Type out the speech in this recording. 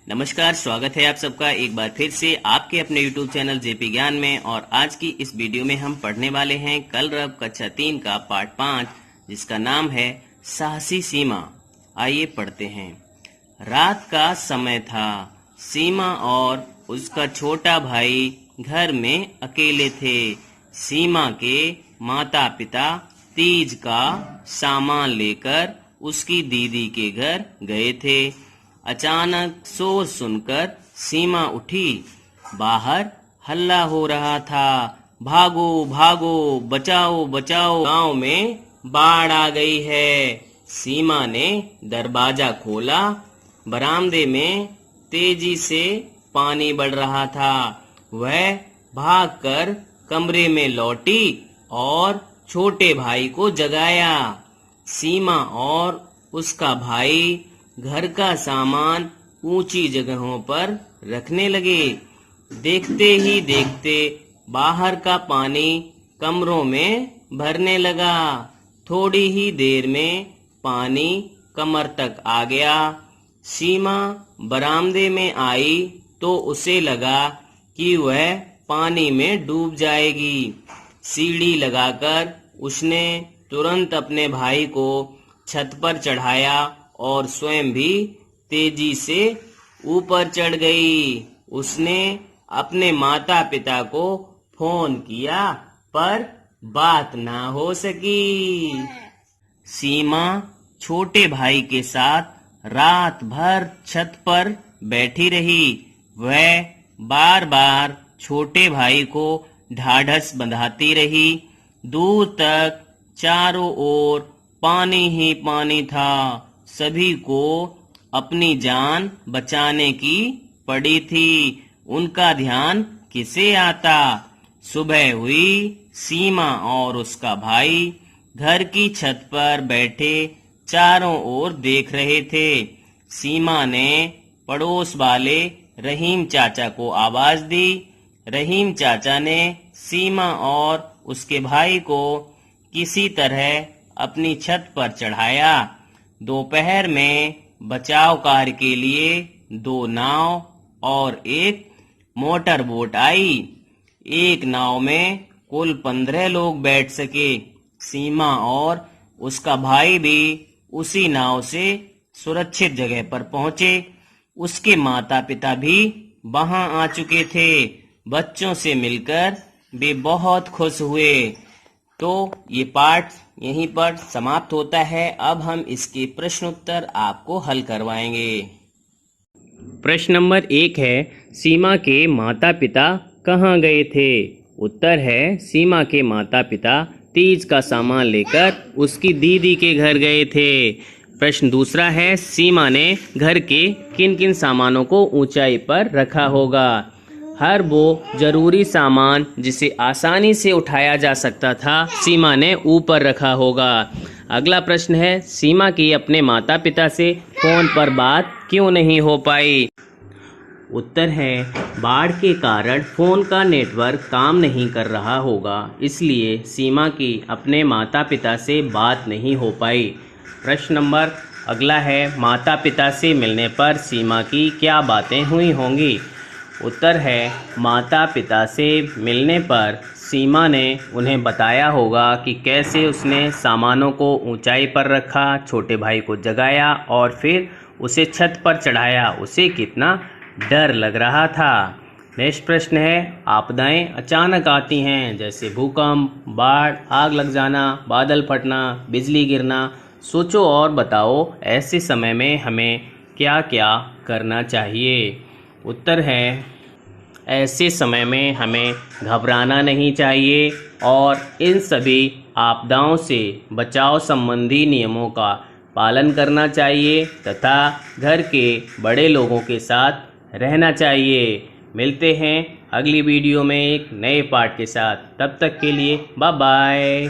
नमस्कार, स्वागत है आप सबका एक बार फिर से आपके अपने YouTube चैनल जेपी ज्ञान में। और आज की इस वीडियो में हम पढ़ने वाले हैं कलरव कक्षा 3 का पाठ 5, जिसका नाम है साहसी सीमा। आइए पढ़ते हैं। रात का समय था। सीमा और उसका छोटा भाई घर में अकेले थे। सीमा के माता पिता तीज का सामान लेकर उसकी दीदी के घर गए थे। अचानक शोर सुनकर सीमा उठी। बाहर हल्ला हो रहा था। भागो भागो, बचाओ बचाओ, गांव में बाढ़ आ गई है। सीमा ने दरवाजा खोला। बरामदे में तेजी से पानी बढ़ रहा था। वह भागकर कमरे में लौटी और छोटे भाई को जगाया। सीमा और उसका भाई घर का सामान ऊंची जगहों पर रखने लगे। देखते ही देखते बाहर का पानी कमरों में भरने लगा। थोड़ी ही देर में पानी कमर तक आ गया। सीमा बरामदे में आई तो उसे लगा कि वह पानी में डूब जाएगी। सीढ़ी लगाकर उसने तुरंत अपने भाई को छत पर चढ़ाया और स्वयं भी तेजी से ऊपर चढ़ गई। उसने अपने माता पिता को फोन किया, पर बात ना हो सकी। सीमा छोटे भाई के साथ रात भर छत पर बैठी रही। वह बार बार छोटे भाई को ढाढ़स बंधाती रही। दूर तक चारों ओर पानी ही पानी था। सभी को अपनी जान बचाने की पड़ी थी। उनका ध्यान किसे आता। सुबह हुई। सीमा और उसका भाई घर की छत पर बैठे चारों ओर देख रहे थे। सीमा ने पड़ोस वाले रहीम चाचा को आवाज दी। रहीम चाचा ने सीमा और उसके भाई को किसी तरह अपनी छत पर चढ़ाया। दोपहर में बचाव कार्य के लिए 2 नाव और एक मोटर बोट आई। एक नाव में कुल 15 लोग बैठ सके। सीमा और उसका भाई भी उसी नाव से सुरक्षित जगह पर पहुंचे। उसके माता पिता भी वहां आ चुके थे। बच्चों से मिलकर वे बहुत खुश हुए। तो ये पाठ यहीं पर समाप्त होता है। अब हम इसके प्रश्न उत्तर आपको हल करवाएंगे। प्रश्न नंबर 1 है, सीमा के माता पिता कहाँ गए थे? उत्तर है, सीमा के माता पिता तीज का सामान लेकर उसकी दीदी के घर गए थे। प्रश्न दूसरा है, सीमा ने घर के किन किन सामानों को ऊंचाई पर रखा होगा? हर वो जरूरी सामान जिसे आसानी से उठाया जा सकता था, सीमा ने ऊपर रखा होगा। अगला प्रश्न है, सीमा की अपने माता पिता से फोन पर बात क्यों नहीं हो पाई? उत्तर है, बाढ़ के कारण फोन का नेटवर्क काम नहीं कर रहा होगा, इसलिए सीमा की अपने माता पिता से बात नहीं हो पाई। प्रश्न नंबर अगला है, माता पिता से मिलने पर सीमा की क्या बातें हुई होंगी? उत्तर है, माता पिता से मिलने पर सीमा ने उन्हें बताया होगा कि कैसे उसने सामानों को ऊंचाई पर रखा, छोटे भाई को जगाया और फिर उसे छत पर चढ़ाया। उसे कितना डर लग रहा था। नेक्स्ट प्रश्न है, आपदाएं अचानक आती हैं जैसे भूकंप, बाढ़, आग लग जाना, बादल फटना, बिजली गिरना। सोचो और बताओ ऐसे समय में हमें क्या क्या करना चाहिए? उत्तर है, ऐसे समय में हमें घबराना नहीं चाहिए और इन सभी आपदाओं से बचाव संबंधी नियमों का पालन करना चाहिए तथा घर के बड़े लोगों के साथ रहना चाहिए। मिलते हैं अगली वीडियो में एक नए पाठ के साथ। तब तक के लिए बाय बाय।